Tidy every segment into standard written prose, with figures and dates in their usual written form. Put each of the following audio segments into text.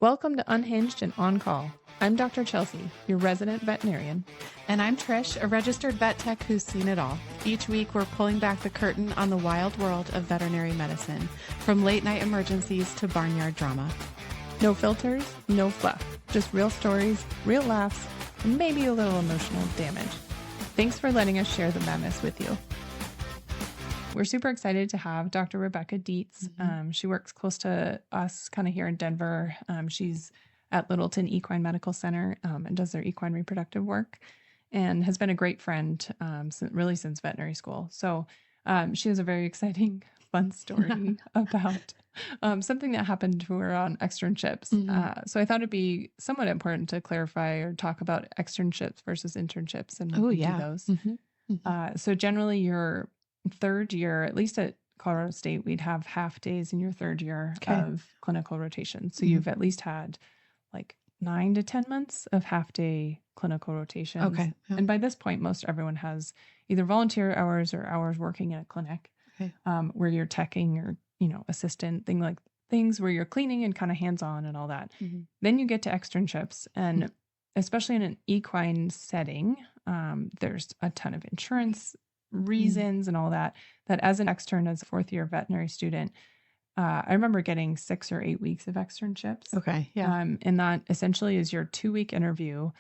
Welcome to Unhinged and On Call. I'm Dr. Chelsea, your resident veterinarian. And I'm Trish, a registered vet tech who's seen it all. Each week, we're pulling back the curtain on the wild world of veterinary medicine, from late night emergencies to barnyard drama. No filters, no fluff, just real stories, real laughs, and maybe a little emotional damage. Thanks for letting us share the madness with you. We're super excited to have Dr. Rebecca Dietz. She works close to us kind of here in Denver. She's at Littleton Equine Medical Center and does their equine reproductive work and has been a great friend since veterinary school. So she has a very exciting, fun story about something that happened to her on Externships. So I thought it'd be somewhat important to clarify or talk about Externships versus Internships and do those. So generally your third year, at least at Colorado State, we'd have half days in your third year of clinical rotation. So you've at least had like 9 to 10 months of half day clinical rotations. And by this point, most everyone has either volunteer hours or hours working in a clinic where you're teching or, assistant things where you're cleaning and kind of hands-on and all that. Then you get to externships, and especially in an equine setting, there's a ton of insurance reasons and all that as an extern, as a fourth year veterinary student, I remember getting 6 or 8 weeks of externships. And that essentially is your 2-week interview.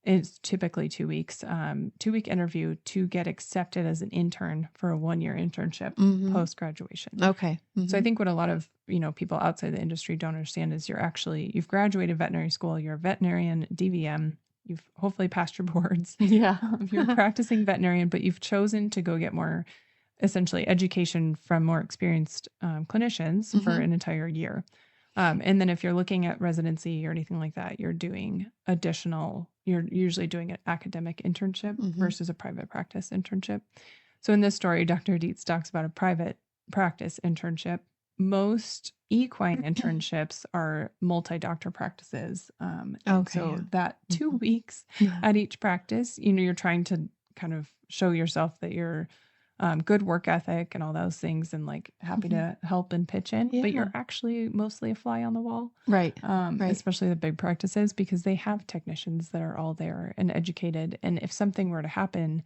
It's typically 2 weeks, 2-week interview to get accepted as an intern for a 1-year internship post graduation. So I think what a lot of, people outside the industry don't understand is you've graduated veterinary school, you're a veterinarian, DVM, you've hopefully passed your boards. You're a practicing veterinarian, but you've chosen to go get more, essentially, education from more experienced clinicians for an entire year. And then if you're looking at residency or anything like that, you're usually doing an academic internship versus a private practice internship. So in this story, Dr. Dietz talks about a private practice internship. Most equine internships are multi-doctor practices. That 2 weeks at each practice, you're trying to kind of show yourself that you're good work ethic and all those things and happy to help and pitch in, but you're actually mostly a fly on the wall. Especially the big practices, because they have technicians that are all there and educated. And if something were to happen,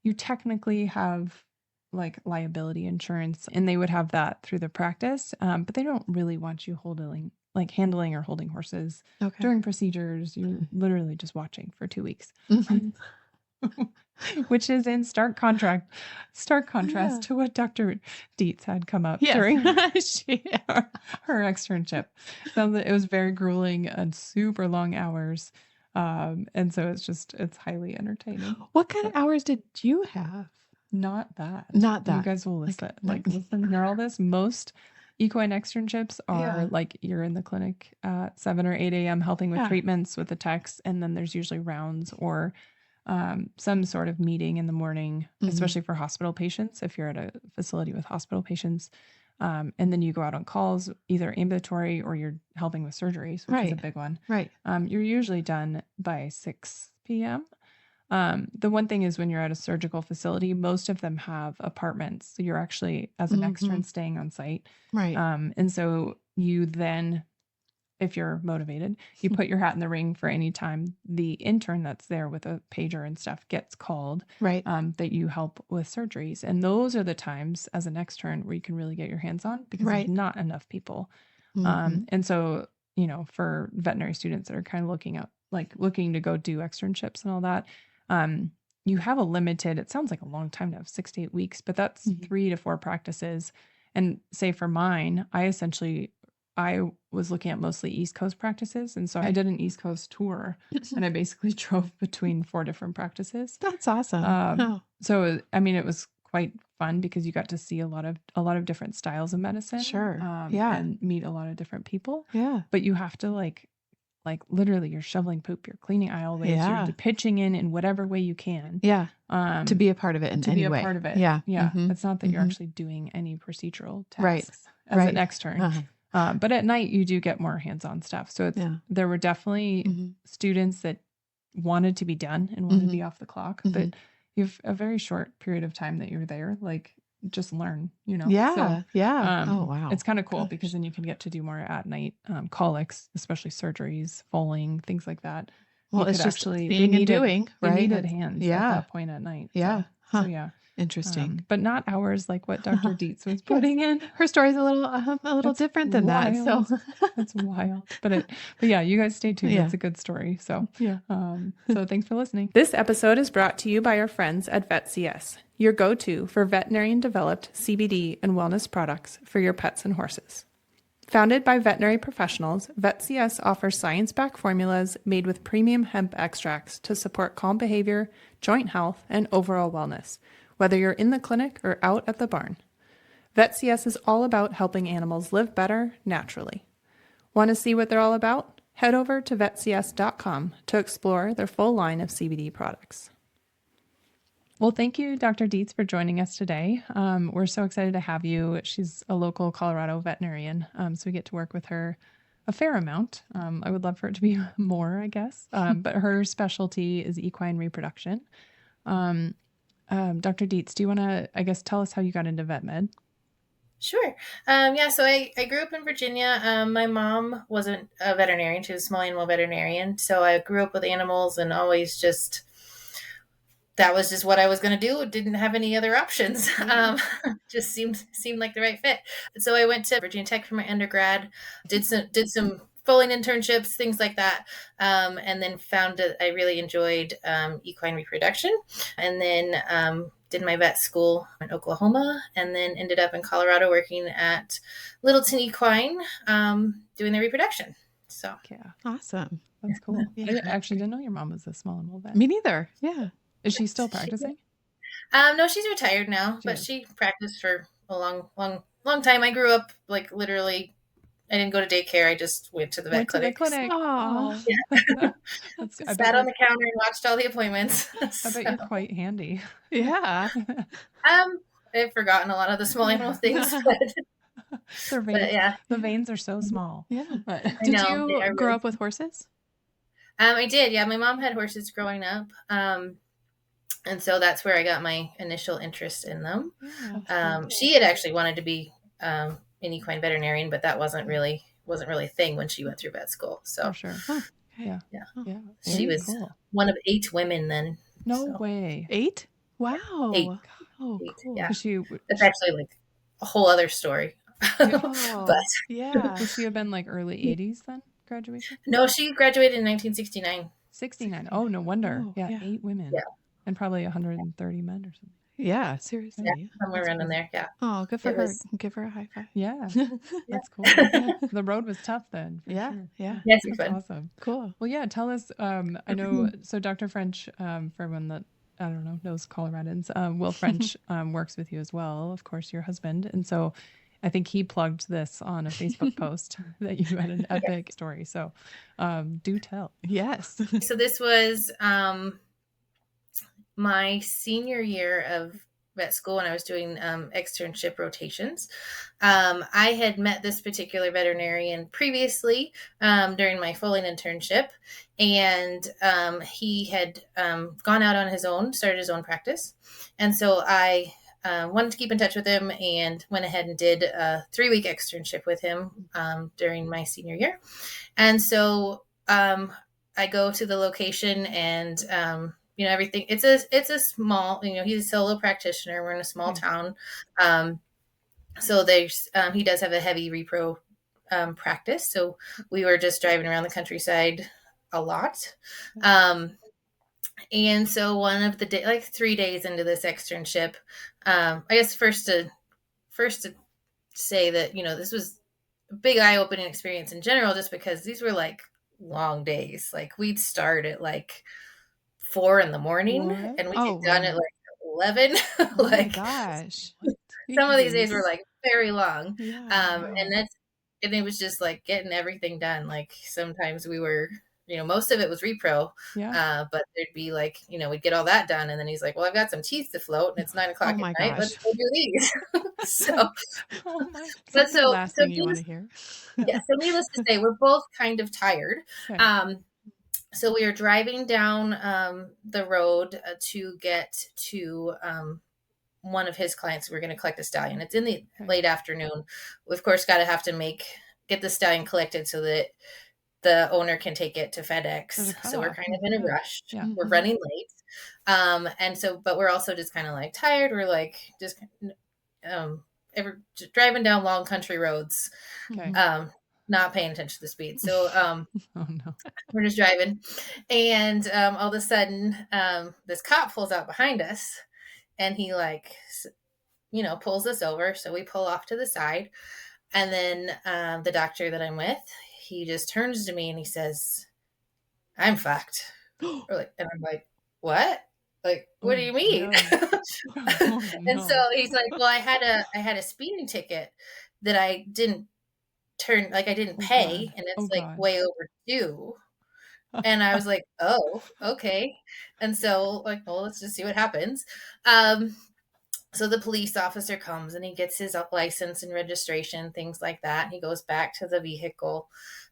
you technically have liability insurance, and they would have that through the practice. But they don't really want you handling or holding horses during procedures. You're literally just watching for 2 weeks. Which is in stark contrast to what Dr. Dietz had come up during her externship. So it was very grueling and super long hours. And so it's highly entertaining. What kind of hours did you have? Not that. You guys will listen. Listen to hear all this. Most equine externships are you're in the clinic at 7 or 8 a.m. helping with treatments with the techs, and then there's usually rounds or some sort of meeting in the morning, especially for hospital patients, if you're at a facility with hospital patients. And then you go out on calls, either ambulatory or you're helping with surgeries, which is a big one. You're usually done by 6 p.m. The one thing is when you're at a surgical facility, most of them have apartments. So you're actually, as an extern, staying on site. And so you then, if you're motivated, you put your hat in the ring for any time the intern that's there with a pager and stuff gets called, that you help with surgeries. And those are the times as an extern where you can really get your hands on, because there's not enough people. And so, for veterinary students that are kind of looking to go do externships and all that, you have a limited, it sounds like a long time to have 6 to 8 weeks, but that's 3 to 4 practices. And say for mine, I was looking at mostly East Coast practices. And so I did an East Coast tour and I basically drove between 4 different practices. That's awesome. So, it was quite fun because you got to see a lot of different styles of medicine. And meet a lot of different people. But you have to literally you're shoveling poop, you're cleaning aisleways, you're pitching in whatever way you can. To be a part of it in any way. It's not that you're actually doing any procedural tasks as an extern. But at night you do get more hands-on stuff. So there were definitely students that wanted to be done and wanted to be off the clock, but you have a very short period of time that you're there. just learn, Yeah. So, Yeah. Oh, wow. It's kind of cool Gosh. because then you can get to do more at night, colics, especially surgeries, foaling, things like that. Well, You it's could just actually, seeing and doing, they right? needed hands at Yeah. that point at night. Yeah. So, Huh. so yeah. Interesting. But not hours like what Dr. Dietz was putting in. Her story's a little It's different than that. So That's wild. But yeah, you guys stay tuned. Yeah. It's a good story. So Yeah. So thanks for listening. This episode is brought to you by our friends at VetCS, your go-to for veterinarian developed CBD and wellness products for your pets and horses. Founded by veterinary professionals, VetCS offers science-backed formulas made with premium hemp extracts to support calm behavior, joint health, and overall wellness, whether you're in the clinic or out at the barn. VetCS is all about helping animals live better naturally. Want to see what they're all about? Head over to vetcs.com to explore their full line of CBD products. Well, thank you, Dr. Dietz, for joining us today. We're so excited to have you. She's a local Colorado veterinarian, so we get to work with her a fair amount. I would love for it to be more, I guess, but her specialty is equine reproduction. Dr. Dietz, do you want to, I guess, tell us how you got into vet med? Sure. So I grew up in Virginia. My mom wasn't a veterinarian. She was a small animal veterinarian. So I grew up with animals and always that was just what I was going to do. Didn't have any other options. Just seemed like the right fit. So I went to Virginia Tech for my undergrad, did some foaling internships, things like that. And then found that I really enjoyed equine reproduction. And then did my vet school in Oklahoma, and then ended up in Colorado working at Littleton Equine, doing their reproduction. So Yeah, awesome. that's cool. Yeah. I actually didn't know your mom was a small animal vet. Me neither. Yeah. Is she still practicing? No, she's retired now, but she practiced for a long time. I grew up like literally. I didn't go to daycare. I just went to the vet clinic. Oh, yeah. I Sat on the counter and watched all the appointments. I bet you're quite handy. Yeah. I've forgotten a lot of the small animal things, but the veins are so small. Yeah. But Did you grow up with horses? I did. Yeah, my mom had horses growing up, and so that's where I got my initial interest in them. Yeah, she had actually wanted to be an equine veterinarian, but that wasn't really a thing when she went through vet school. So sure. Huh. Yeah. She was one of 8 women then. No way. 8? Wow. 8. Oh, 8. cool. Yeah. That's actually like a whole other story. But yeah. Would she have been like early 80s then, graduation? No, she graduated in 1969. 69. Oh, no wonder. Oh, yeah, 8 women. Yeah. And probably 130 men or something. Yeah, seriously. Yeah, somewhere around in there. Yeah. Oh, good for her. Give her a high five. Yeah. That's cool. The road was tough then. Yeah. Sure. Yeah. Yes, That's awesome. Cool. Well, yeah, tell us, I know, so Dr. French, for everyone that, I don't know, knows Coloradans, Will French works with you as well, of course, your husband. And so I think he plugged this on a Facebook post that you had an epic story. So do tell. Yes. So this was my senior year of vet school when I was doing externship rotations. I had met this particular veterinarian previously during my foaling internship, and he had gone out on his own, started his own practice. And so I wanted to keep in touch with him and went ahead and did a 3-week externship with him during my senior year. And so I go to the location and everything. It's a small, he's a solo practitioner. We're in a small town. So there's, he does have a heavy repro practice. So we were just driving around the countryside a lot. And so one of the day, like 3 days into this externship, I guess first to say that, this was a big eye-opening experience in general, just because these were like long days. Like we'd start at like 4 a.m. and we'd get done at like 11. Like, gosh, some of these days were like very long. Yeah. And it was just like getting everything done. Like sometimes we were, most of it was repro, but there'd be like, we'd get all that done. And then he's like, well, I've got some teeth to float and it's 9 o'clock at night. Gosh. Let's go do these. So, that's the last thing you want to hear. Yeah. So needless to say, we're both kind of tired. Okay. So we were driving down the road to get to one of his clients. We're going to collect the stallion. It's in the late afternoon. We of course have to get the stallion collected so that the owner can take it to FedEx. So we're kind of in a rush. Yeah. We're running late. But we're also just kind of like tired. We're like just driving down long country roads, not paying attention to the speed. So we're just driving, and all of a sudden, this cop pulls out behind us, and he pulls us over. So we pull off to the side, and then the doctor that I'm with, he just turns to me and he says, "I'm fucked." And I'm like, "What? Like, what do you mean?" No. And so he's like, "Well, I had a speeding ticket that I didn't I didn't pay, and it's way overdue." And I was like, "Oh, okay." And so well, let's just see what happens. So the police officer comes and he gets his license and registration, things like that. He goes back to the vehicle.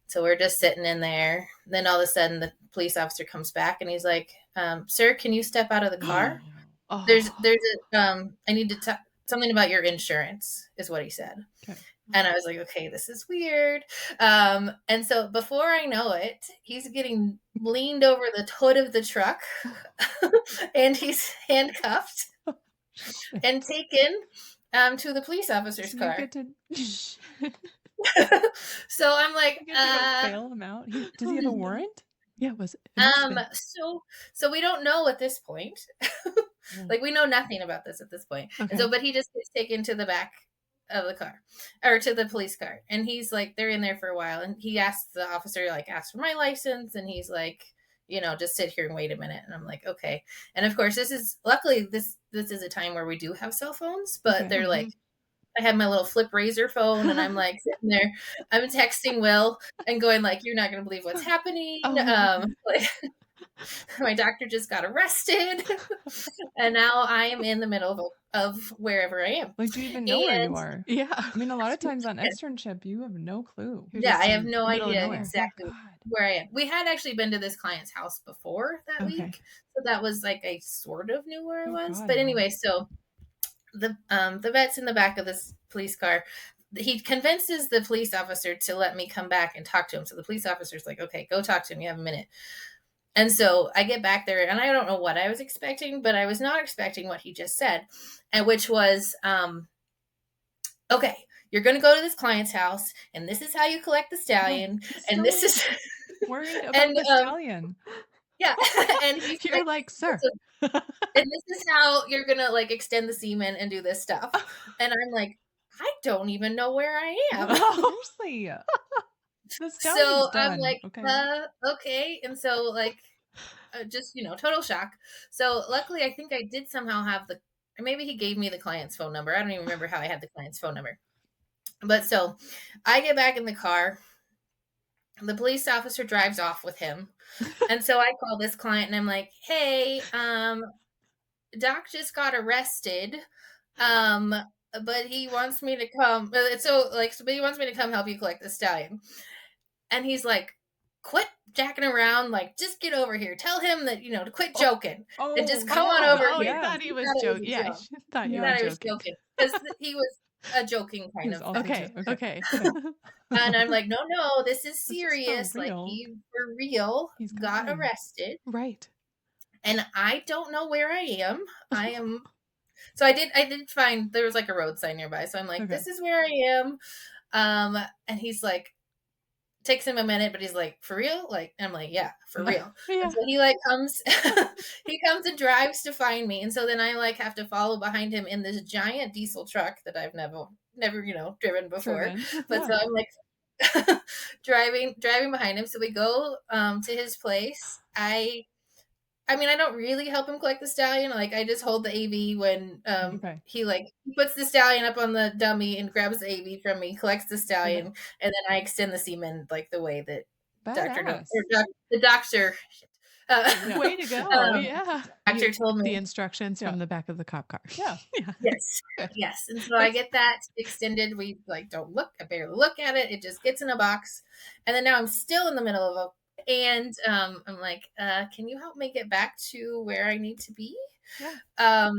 So we're just sitting in there. Then all of a sudden the police officer comes back and he's like, "Sir, can you step out of the car? There's I need to talk something about your insurance," is what he said. Okay. And I was like, okay, this is weird. And so before I know it, he's getting leaned over the hood of the truck and he's handcuffed and taken to the police officer's car. So I'm like, bail him out. Does he have a warrant? Yeah, it was. So we don't know at this point. We know nothing about this at this point. Okay. And so, but he just gets taken to the back of the car, or to the police car, and he's like, they're in there for a while, and he asks the officer, ask for my license, and he's like, just sit here and wait a minute. And I'm like, okay. And of course, luckily this is a time where we do have cell phones, but they're like, I had my little flip razor phone, and I'm like sitting there, I'm texting Will and going like, "You're not going to believe what's happening." My doctor just got arrested, and now I am in the middle of wherever I am. Do you even know where you are? Yeah. I mean, a lot of times on externship, you have no clue. I have no idea exactly where I am. We had actually been to this client's house before that week, so that was I sort of knew where I was. But anyway, so the vet's in the back of this police car. He convinces the police officer to let me come back and talk to him. So the police officer's like, "Okay, go talk to him. You have a minute." And so I get back there, and I don't know what I was expecting, but I was not expecting what he just said, and which was, "Okay, you're going to go to this client's house, and this is how you collect the stallion, and this is worried about the stallion." Yeah, and you're like, "Sir, and this is how you're going to extend the semen and do this stuff," and I'm like, I don't even know where I am. Seriously. So I'm like, okay. And so just, total shock. So luckily, I think I did somehow have or maybe he gave me the client's phone number. I don't even remember how I had the client's phone number. But so I get back in the car. The police officer drives off with him. And so I call this client and I'm like, "Hey, Doc just got arrested. But he wants me to come. But he wants me to come help you collect the stallion." And he's like, "Quit jacking around. Just get over here. Tell him that, to quit joking and just come on over here." He thought he was joking. Yeah, thought he was joking. Because he was a joking kind of. Okay. And I'm like, no, this is serious. He for real got arrested. Right. And I don't know where I am. I am. So I did find there was a road sign nearby. So I'm like, this is where I am. And he's like, takes him a minute, but he's like, "For real?" I'm like, "Yeah, for real." Yeah. And so he comes, he comes and drives to find me. And so then I have to follow behind him in this giant diesel truck that I've never, driven before. But so I'm driving behind him. So we go to his place. I mean, I don't really help him collect the stallion. I just hold the AV when he puts the stallion up on the dummy and grabs the AV from me, collects the stallion, and then I extend the semen the way that the doctor. Way to go! Doctor told me the instructions from the back of the cop car. Yeah. Yes. And so I get that extended. We don't look. I barely look at it. It just gets in a box, and then now I'm still in the middle of and I'm like, "Can you help me get back to where I need to be?" Yeah.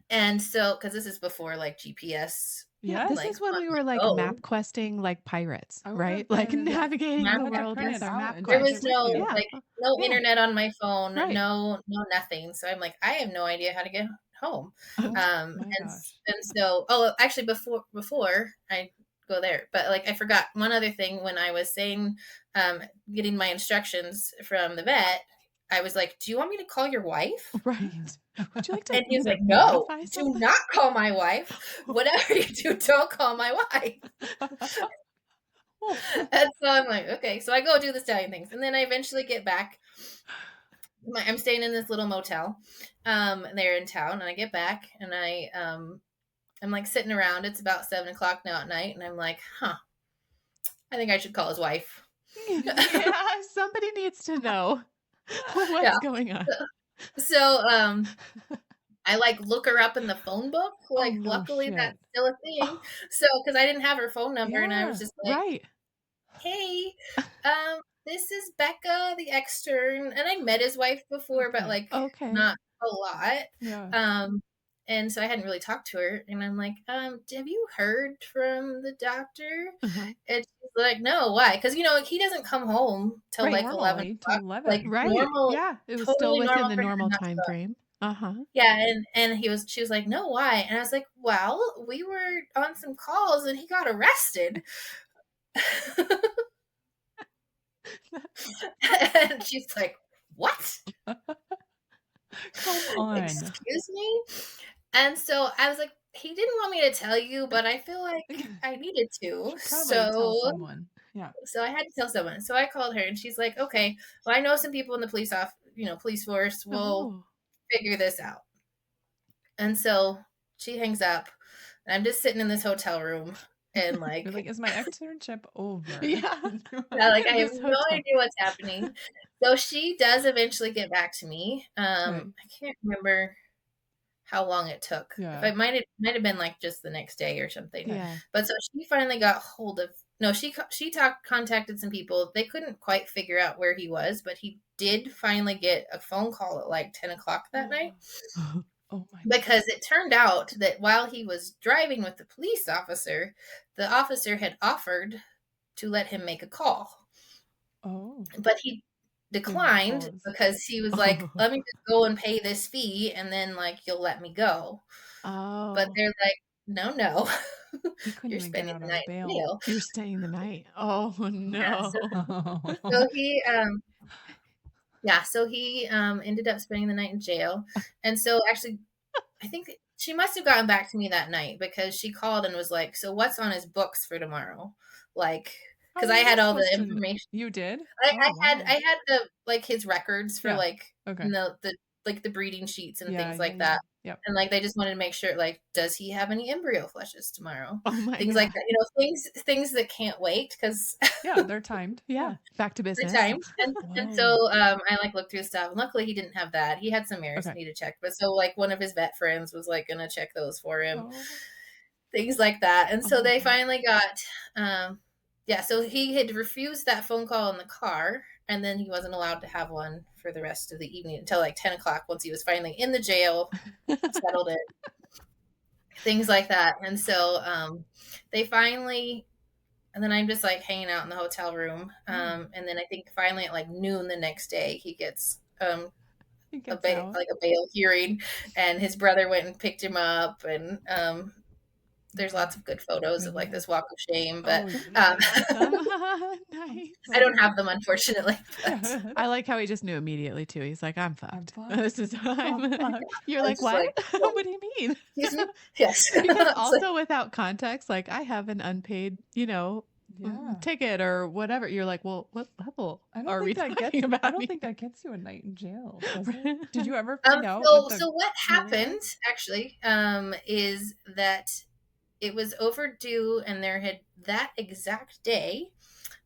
And so, because this is before like GPS, Yeah, this like is when on we the were like go. map questing like pirates, I would right? have Like been- navigating Map the You had to world print with it our out map and There take quest. was it with you. Yeah. no Yeah. internet on my phone, Right. no nothing. So I'm like, I have no idea how to get home. Oh my And gosh. so, actually, before I go there, but like I forgot one other thing when I was saying, getting my instructions from the vet. I was like, "Do you want me to call your wife?" Right. Would you like to And he was like, "No, modify do something? not call my wife. Whatever you do, don't call my wife." And so I'm like, okay. So I go do the stallion things, and then I eventually get back. I'm staying in this little motel, there in town, and I get back, and I'm like sitting around. It's about 7 o'clock now at night, and I'm like, I think I should call his wife. Yeah, somebody needs to know what's Yeah. going on. So I like look her up in the phone book. Like, no luckily shit. that's still a thing. So, because I didn't have her phone number, and I was Yeah, just like, Right. hey, this is Becca, the extern, and I met his wife before, but like Okay. not a lot. Yeah. And so I hadn't really talked to her, and I'm like, have you heard from the doctor? Uh-huh. And she's like, no, why? Because he doesn't come home till Right. like 11 Normally o'clock. till 11. Like Right. normal, Yeah. It was totally still within normal the for him, normal not time so. frame. Uh-huh. Yeah, and she was like, no, why? And I was like, well, we were on some calls and he got arrested. And she's like, what? Come on. Excuse me? And so I was like, he didn't want me to tell you, but I feel like I needed to. Probably tell So someone. Yeah. I had to tell someone. So I called her, and she's like, okay, well, I know some people in the police force will Oh. figure this out. And so she hangs up, and I'm just sitting in this hotel room, and like, You're like, is my externship over? Yeah. like I have This no hotel. idea what's happening. So she does eventually get back to me. Okay. I can't remember how long it took. Yeah. It might have been like just the next day or something. Yeah. But so she finally got hold of. No, she contacted some people. They couldn't quite figure out where he was, but he did finally get a phone call at like 10 o'clock that night. Oh my. Because it turned out that while he was driving with the police officer, the officer had offered to let him make a call. Oh. But he declined pause. because he was like, let me just go and pay this fee, and then like you'll let me go. Oh. But they're like, no. He couldn't You're even get spending out the on night in bail. jail. You're staying the night. Oh no. Yeah, So he ended up spending the night in jail. And so actually I think she must have gotten back to me that night, because she called and was like, so what's on his books for tomorrow? Like, because How I are you had all the supposed to information. You did? I Oh, had wow. the like his records for Yeah. like Okay. the like the breeding sheets and Yeah, things like yeah, that. Yep. And like they just wanted to make sure, like, does he have any embryo flushes tomorrow? Oh my Things God. like that, things that can't wait, because Yeah, they're timed. Yeah. Back to the business. time. And Whoa. so I like looked through stuff, and luckily he didn't have that. He had some errors Okay. he needed to check, but so like one of his vet friends was like gonna check those for him. Oh. Things like that. And so Oh, they God. finally got so he had refused that phone call in the car, and then he wasn't allowed to have one for the rest of the evening until like 10 o'clock, once he was finally in the jail, settled it, things like that. And so they finally, and then I'm just like hanging out in the hotel room, and then I think finally at like noon the next day he gets He a gets out. bail hearing, and his brother went and picked him up, and there's lots of good photos of like this walk of shame, but Nice. I don't have them, unfortunately. But I like how he just knew immediately too. He's like, I'm fucked. This is I'm fucked. You're I like, was what? like, What do you mean? yes. Because It's also without context, like I have an unpaid, Yeah. ticket or whatever. You're like, well, what level I are don't we think that talking gets. about? I don't here? think that gets you a night in jail. Does it? Did you ever like, find out? so what happened actually is that it was overdue, and that exact day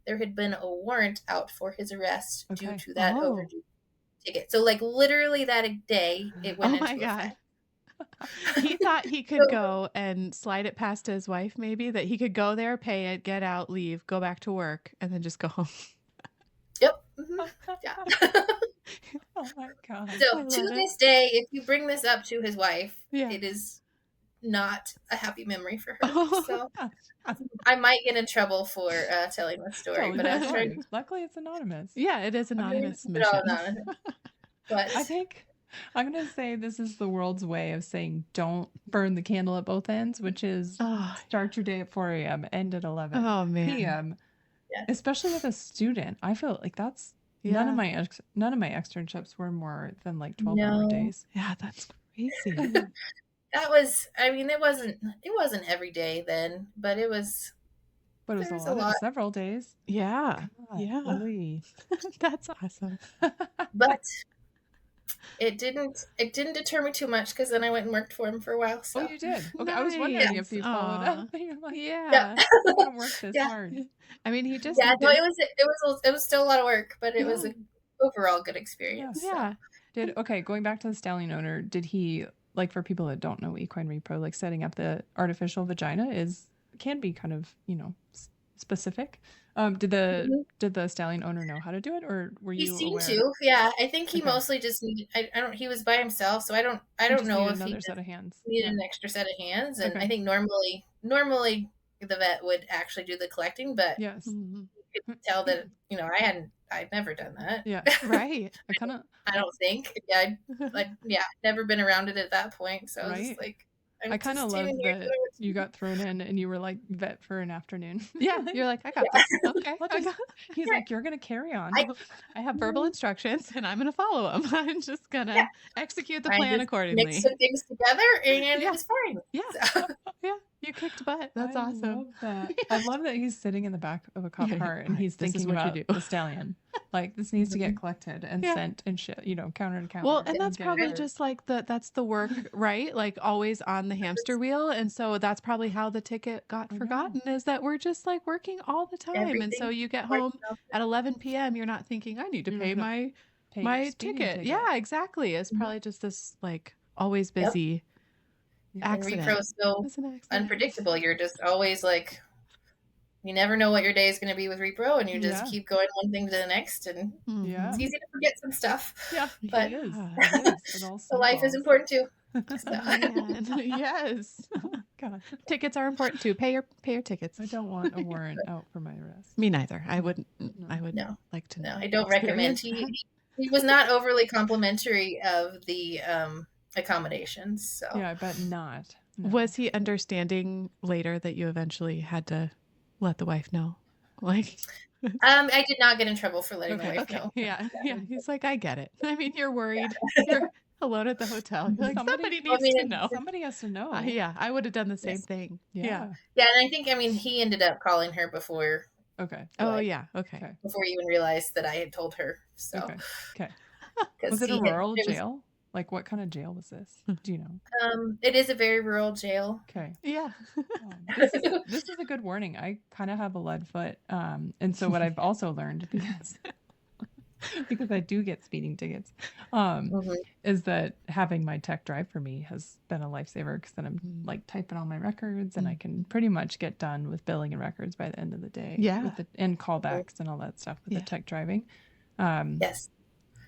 there had been a warrant out for his arrest due to that overdue ticket. So like literally that day it went into effect. He thought he could go and slide it past his wife, maybe, that he could go there, pay it, get out, leave, go back to work, and then just go home. Yep. Mm-hmm. Yeah. Oh my God. So to this day, if you bring this up to his wife, Yeah. it is not a happy memory for her. Oh. So I might get in trouble for telling this story, but I'm trying to Luckily, it's anonymous. Yeah, it is anonymous keep it all mission. anonymous. But I think I'm going to say this is the world's way of saying don't burn the candle at both ends, which is start your day at 4 a.m., end at 11 p.m., Yeah. especially with a student. I feel like that's none of my externships were more than like 12-hour days. Yeah, that's crazy. that was, I mean, it wasn't every day then, but it was. But it was a lot. Several days. Yeah. God, yeah. Really. That's awesome. But it didn't deter me too much because then I went and worked for him for a while. So. Oh, you did? Okay, I was wondering if you followed up. You're like, yeah. I'm gonna work this hard. I mean, he just no, it was still a lot of work, but it was an overall good experience. Yeah. So. Going back to the Stallion Owner, did he, like, for people that don't know equine repro, like setting up the artificial vagina can be kind of, specific. Did the Stallion Owner know how to do it, or were you? He seemed aware? to, yeah. I think he mostly just needed. He was by himself, so I don't know if he set of hands. Needed an extra set of hands, and I think normally the vet would actually do the collecting, but yes, you could tell that I'd never done that. Yeah, right. I don't think. Yeah, never been around it at that point, so I was just like. I kind of love that you got thrown in and you were like vet for an afternoon. Yeah, you're like, I got this. Okay. He's like, you're going to carry on. I have verbal instructions and I'm going to follow them. I'm just going to execute the plan accordingly. Mix some things together and it was fine. Yeah. Yeah. You kicked butt. That's awesome. I love that he's sitting in the back of a cop car and he's thinking about the stallion. Like, this needs to get collected and sent and shit, counter to counter. Well, and that's probably just like that's the work, right? Like always on the hamster wheel. And so that's probably how the ticket got forgotten is that we're just like working all the time. And so you get home at 11 p.m. You're not thinking I need to pay my ticket. Yeah, exactly. It's probably just this like always busy accident. And repro is so unpredictable. You're just always like, you never know what your day is going to be with repro, and you just keep going one thing to the next, and it's easy to forget some stuff. Yeah, but it is. So life is important too. So. Yes. Oh, God. Tickets are important too. Pay your tickets. I don't want a warrant out for my arrest. Me neither. I wouldn't. I would like to know. No, I don't recommend. He was not overly complimentary of the accommodations. So yeah, I bet not. No. Was he understanding later that you eventually had to let the wife know? Like, I did not get in trouble for letting the wife know. Yeah. He's like, I get it. I mean, you're worried. You're alone at the hotel. You're like, somebody needs to know. Somebody has to know. I would have done the same thing. Yeah. Yeah, and I think he ended up calling her before. Okay. Oh yeah. Okay. Before you even realized that I had told her. So. Okay. Was it a rural jail? Like, what kind of jail was this? Do you know? It is a very rural jail. Okay. Yeah. This is a good warning. I kind of have a lead foot. And so what I've also learned, because I do get speeding tickets, is that having my tech drive for me has been a lifesaver, because then I'm like typing all my records and I can pretty much get done with billing and records by the end of the day. Yeah. And callbacks and all that stuff with the tech driving. Yes.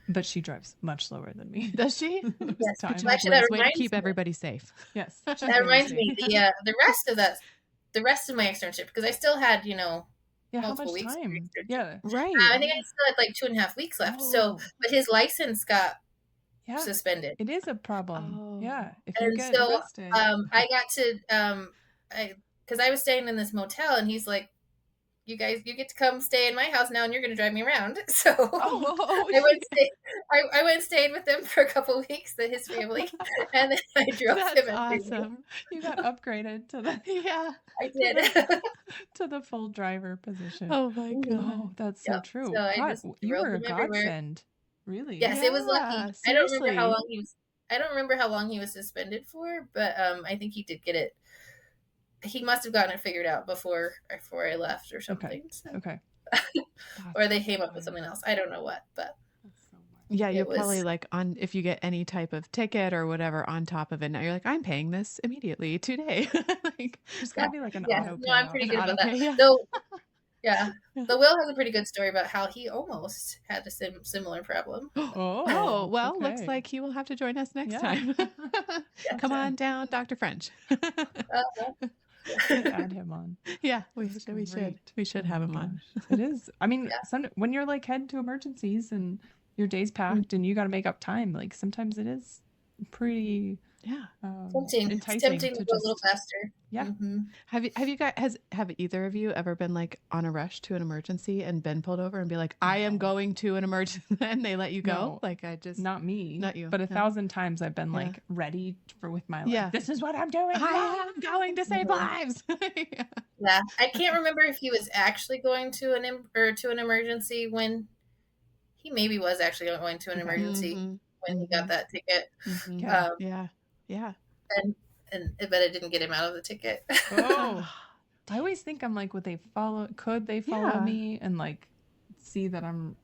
But she drives much slower than me. Does she? Yes. Actually, that way to keep everybody safe. Yes. That reminds me, the rest of my externship, because I still had, multiple weeks. Time? Yeah. Right. I think I still had like 2.5 weeks left. Oh. So, but his license got suspended. It is a problem. Oh. Yeah. If you get arrested. I got to, because I was staying in this motel, and he's like, you get to come stay in my house now, and you're going to drive me around. So I went and stayed with them for a couple of weeks, his family, and then I drove him. That's awesome. You got upgraded to the I did to the full driver position. Oh my God, oh, that's so true. So God, you were a godsend, really. Yes, it was lucky. Seriously. I don't remember how long he was suspended for, but I think he did get it. He must have gotten it figured out before I left or something. Okay. Or they came up with something else. I don't know what, but yeah, you're probably like on, if you get any type of ticket or whatever on top of it, now you're like, I'm paying this immediately today. Like, there's gotta be like an auto pay. No, I'm pretty good about that. So Yeah. But Will has a pretty good story about how he almost had a similar problem. Oh, well, okay. looks like he will have to join us next Yeah. time. Come on down, Dr. French. Add him on. Yeah, we should have him on. It is. I mean, when you're like heading to emergencies and your day's packed and you got to make up time, like sometimes it is pretty tempting to go a little faster. Yeah. Mm-hmm. Have either of you ever been like on a rush to an emergency and been pulled over and be like, I am going to an emergency, and they let you go? No, like not me, not you, but 1,000 times I've been like ready with my life. This is what I'm doing. I am going to save lives. Yeah, I can't remember if he was actually going to an emergency when he maybe was actually going to an emergency when he got that ticket. Yeah. But it didn't get him out of the ticket. Oh, I always think I'm like, could they follow me and like see that I'm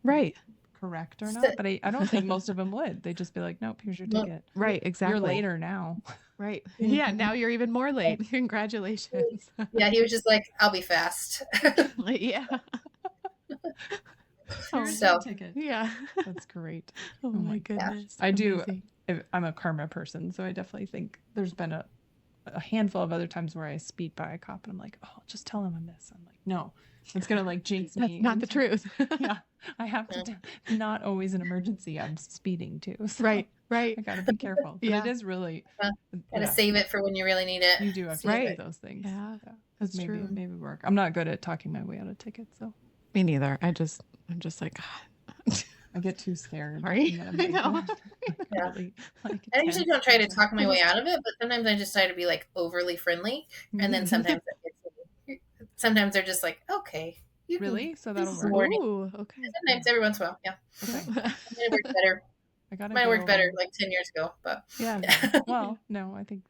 correct or not? But I don't think most of them would. They'd just be like, nope, here's your ticket. Right, exactly. You're later now. Right. Yeah, now you're even more late. Congratulations. Yeah, he was just like, I'll be fast. Yeah. Ticket. Yeah. That's great. Oh my goodness. I do. I'm a karma person, so I definitely think there's been a handful of other times where I speed by a cop and I'm like, oh, just tell him I'm this. I'm like, no, it's going to like jinx me. That's not the truth. Yeah. I have to, not always an emergency. I'm speeding too. So right. I got to be careful. But it is really. Gotta save it for when you really need it. You do have to do those things. Yeah. That's true. Maybe work. I'm not good at talking my way out of tickets, so. Me neither. I'm just like, God. I get too scared. Right? I know. I usually don't try to talk my way out of it, but sometimes I just try to be like overly friendly, and then sometimes sometimes they're just like, okay, you really? So that'll work. Ooh, okay. Sometimes every once in a while, yeah. Okay. It works better. Might work better like 10 years ago, but well, I think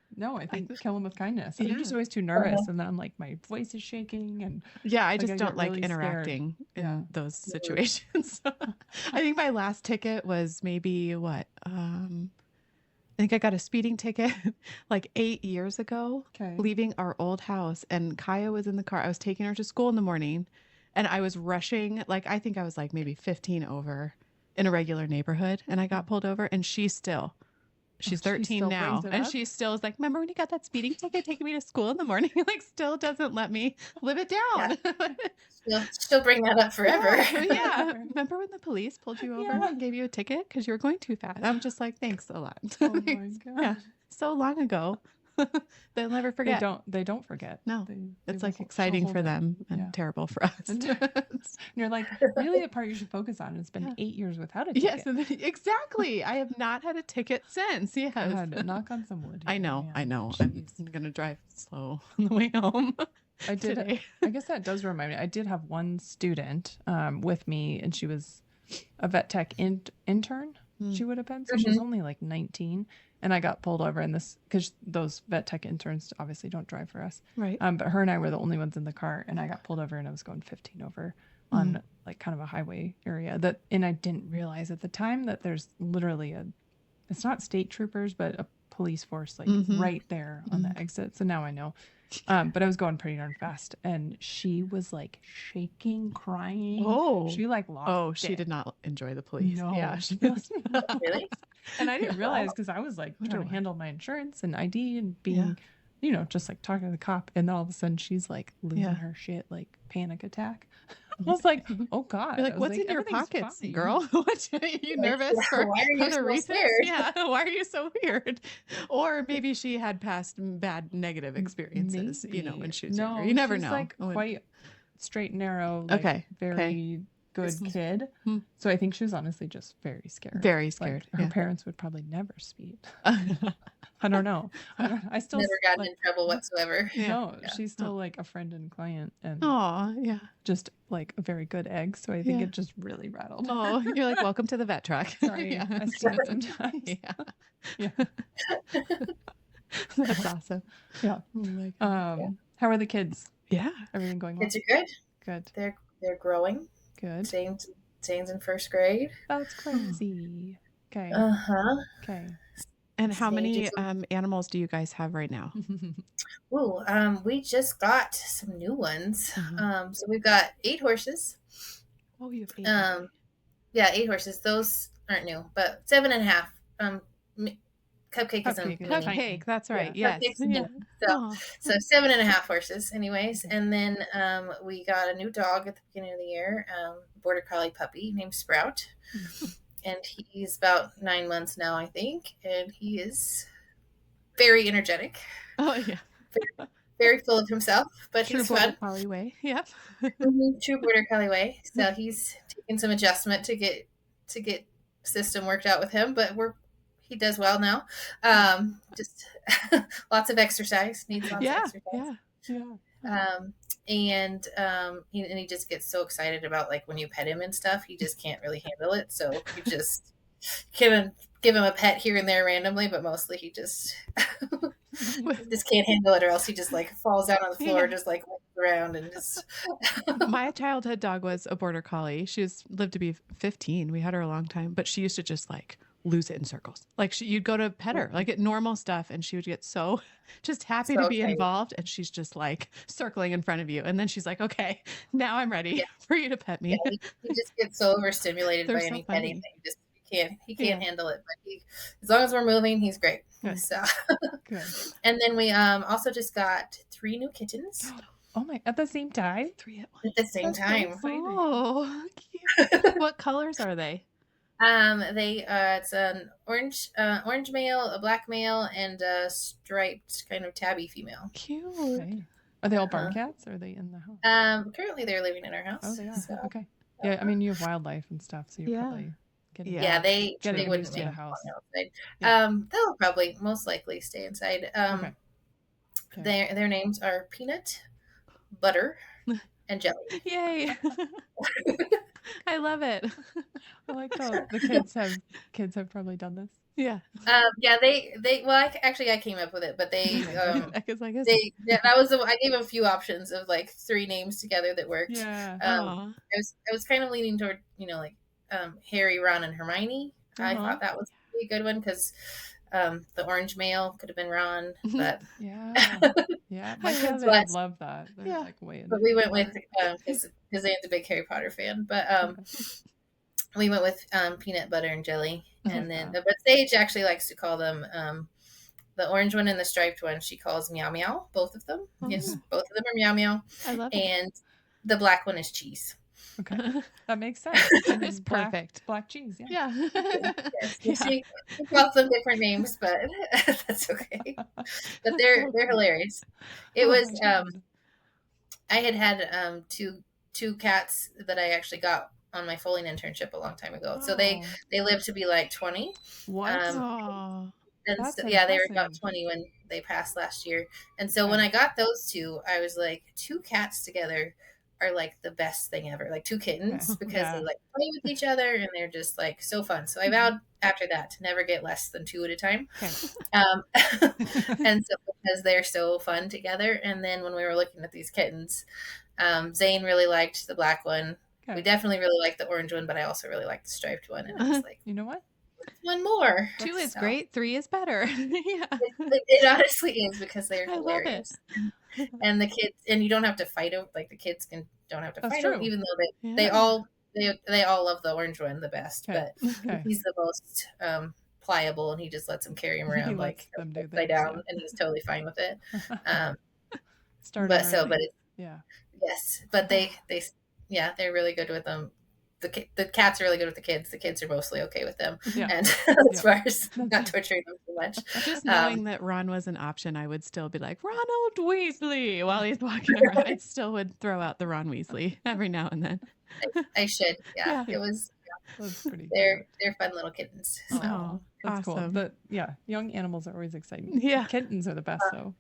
kill them with kindness. I'm just always too nervous, and then I'm like, my voice is shaking, and I just don't like really interacting in those situations. I think my last ticket was maybe I think I got a speeding ticket like 8 years ago, leaving our old house, and Kaya was in the car. I was taking her to school in the morning, and I was rushing. Like, I think I was like maybe 15 over in a regular neighborhood, and I got pulled over, and she's 13 now, and she still is like, remember when you got that speeding ticket taking me to school in the morning? Like, still doesn't let me live it down. She'll bring that up forever. Yeah. Remember when the police pulled you over and gave you a ticket because you were going too fast? I'm just like, thanks a lot. Oh my God. Yeah. So long ago. They'll never forget. They don't forget. No, it's like exciting for them and terrible for us. And you're like, really, the part you should focus on. It's been 8 years without a ticket. Yes, exactly. I have not had a ticket since. Yes. God, knock on some wood. I know. I'm going to drive slow on the way home. I did. Today. I guess that does remind me. I did have one student with me, and she was a vet tech intern. She would have been. So she was only like 19. And I got pulled over in this because those vet tech interns obviously don't drive for us. Right. But her and I were the only ones in the car, and I got pulled over and I was going 15 over on like kind of a highway area and I didn't realize at the time that there's literally it's not state troopers, but a police force like right there on the exit. So now I know. But I was going pretty darn fast, and she was like shaking, crying. Oh, she like lost. Oh, she did not enjoy the police. No, yeah, she was really. And I didn't realize because I was like trying to handle my insurance and ID and being, just like talking to the cop, and then all of a sudden she's like losing her shit, like panic attack. I was like, oh God. You're like, what's in your pockets, fine. Girl? What, are you nervous for other reasons? Yeah. Why are you so weird? Or maybe she had past bad negative experiences, when she was younger. You never know. Like quite straight and narrow. Like, very good kid. So I think she was honestly just very scared. Very scared. Like, her parents would probably never speed. I don't know. I still never gotten in trouble whatsoever. No, she's still like a friend and client, and just like a very good egg. So I think it just really rattled. Oh, you're like, welcome to the vet truck. Sorry, I steal sometimes. Yeah. That's awesome. Yeah. Oh my God. How are the kids? Yeah, everything going well? Kids are good. Good. They're growing. Good. Zane's in first grade. That's crazy. Okay. Uh-huh. Okay. And how They many just animals do you guys have right now? we just got some new ones. So we've got 8 horses. Oh, you have 8. Yeah, 8 horses. Those aren't new, but 7.5. Cupcake is a mini. Cupcake, that's right. Yes. Cupcake's a mini. So 7.5 horses, anyways. And then we got a new dog at the beginning of the year, border collie puppy named Sprout, and he's about 9 months now, I think, and he is very energetic. Oh yeah. Very full of himself, but True he's border fun. collie way. Yep. True border collie way. So he's taking some adjustment to get system worked out with him, but he does well now. Just lots of exercise. Needs lots of exercise. And he just gets so excited about, like, when you pet him and stuff, he just can't really handle it. So you just give him a pet here and there randomly, but mostly he just can't handle it, or else he just like falls down on the floor, just like walks around and just. My childhood dog was a border collie. She's lived to be 15. We had her a long time, but she used to just like lose it in circles. Like you'd go to pet her like at normal stuff, and she would get so just happy to be involved, and she's just like circling in front of you, and then she's like, okay, now I'm ready for you to pet me. Yeah, he just gets so overstimulated by any petting that he can't handle it. But as long as we're moving, he's great. Good. So good. And then we also just got 3 new kittens. Oh my! At the same time? 3 at once. At the same time. Oh, cute. What colors are they? It's an orange male, a black male, and a striped kind of tabby female. Cute. Okay. Are they all barn cats? Or are they in the house? Currently they're living in our house. Oh, they are. So, okay. Yeah, I mean, you have wildlife and stuff, so you're probably getting. Yeah, they wouldn't make a house. They'll probably most likely stay inside. Okay. Their names are Peanut, Butter, and Jelly. Yay! I love it. I like how the kids have probably done this. Yeah. I came up with it, but they I gave a few options of like 3 names together that worked. Yeah. I was kind of leaning toward, Harry, Ron, and Hermione. I thought that was a good one because the orange male could have been Ron, but my kids would love that. They're like way into but we went with because Zane's a big Harry Potter fan, but we went with Peanut, Butter, and Jelly. And then but Sage actually likes to call them the orange one and the striped one she calls Meow Meow, both of them. Yes, both of them are Meow Meow. I love it. And the black one is Cheese. Okay, that makes sense. It's perfect. Black cheese. Yeah. She calls them different names, but that's okay. But they're hilarious. It was I had two cats that I actually got on my foaling internship a long time ago. So they lived to be like 20. What? And so, they were about 20 when they passed last year. And so when I got those 2, I was like, 2 cats together are like the best thing ever, like 2 kittens, because they like play with each other and they're just like so fun. So I vowed after that to never get less than 2 at a time. And so because they're so fun together. And then when we were looking at these kittens, Zane really liked the black one. Okay. We definitely really liked the orange one, but I also really liked the striped one. And I was like, you know what? 1 more. 2 is great. 3 is better. It honestly is, because they're hilarious. And the kids, and you don't have to fight over, like the kids don't have to fight over, even though they all love the orange one the best. But he's the most pliable, and he just lets them carry him around like upside down, and he's totally fine with it. But they're really good with them. The cats are really good with the kids. The kids are mostly okay with them. And as far as not torturing them too much. Just knowing that Ron was an option, I would still be like, Ronald Weasley, while he's walking around. I still would throw out the Ron Weasley every now and then. I should. Yeah. It was. That's pretty they're fun little kittens. So. Oh, that's awesome. Cool. But young animals are always exciting. Yeah. Kittens are the best, though.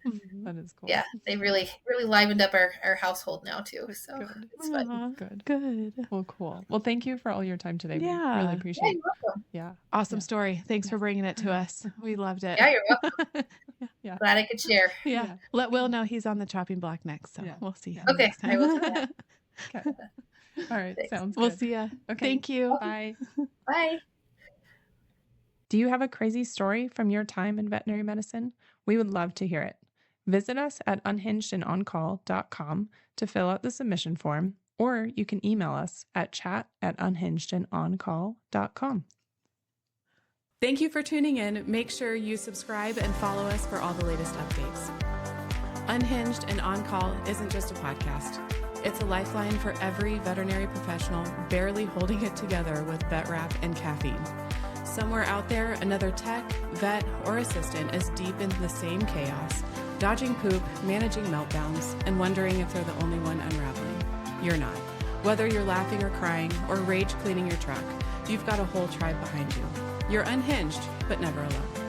That is cool. Yeah. They really livened up our household now too. So it's fun. Good. Well, cool. Well, thank you for all your time today. Yeah. We really appreciate it. You're welcome. Yeah. Awesome story. Thanks for bringing it to us. We loved it. Yeah, you're welcome. Glad I could share. Yeah. Let Will know he's on the chopping block next. So we'll see him. Okay. I will do that. Okay. All right. Sounds good. We'll see ya. Okay. Thank you. Bye. Bye. Do you have a crazy story from your time in veterinary medicine? We would love to hear it. Visit us at unhingedandOnCall.com to fill out the submission form, or you can email us at chat@unhingedandOnCall.com. Thank you for tuning in. Make sure you subscribe and follow us for all the latest updates. Unhinged and On Call isn't just a podcast. It's a lifeline for every veterinary professional barely holding it together with vet wrap and caffeine. Somewhere out there, another tech, vet, or assistant is deep in the same chaos, dodging poop, managing meltdowns, and wondering if they're the only one unraveling. You're not. Whether you're laughing or crying or rage cleaning your truck, you've got a whole tribe behind you. You're unhinged, but never alone.